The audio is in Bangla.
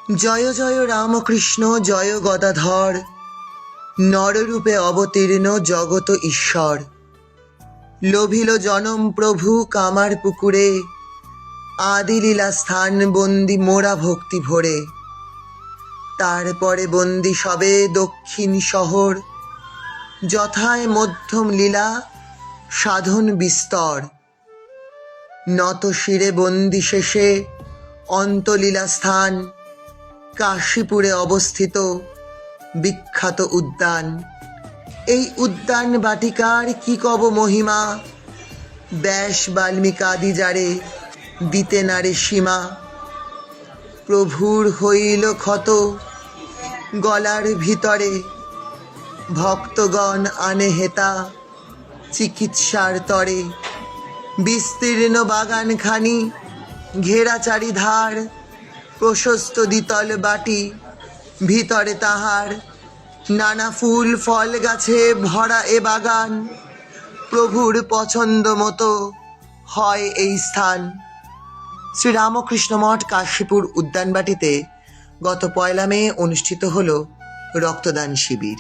জয় জয় রামকৃষ্ণ জয় গদাধর, নররূপে অবতীর্ণ জগত ঈশ্বর। লোভিল জনম প্রভু কামার পুকুরে, আদিলীলা স্থান বন্দি মোরা ভক্তি ভরে। তারপরে বন্দি সবে দক্ষিণ শহর, যথায় মধ্যম লীলা সাধন বিস্তর। নত শিরে বন্দি শেষে অন্তলীলা স্থান, কাশীপুরে অবস্থিত বিখ্যাত উদ্যান। এই উদ্যান বাটিকার কি কব মহিমা, ব্যাস বাল্মীকাদি যারে দিতে নারে সীমা। প্রভুর হইল ক্ষত গলার ভিতরে, ভক্তগণ আনে হেতা চিকিৎসার তরে। বিস্তীর্ণ বাগানখানি ঘেরা চারিধার, প্রশস্ত দ্বিতল বাটি ভিতরে তাহার। নানা ফুল ফল গাছে ভরা এ বাগান, প্রভুর পছন্দ মতো হয় এই স্থান। শ্রী রামকৃষ্ণ মঠ কাশীপুর উদ্যানবাটিতে গত 1 মে অনুষ্ঠিত হল রক্তদান শিবির।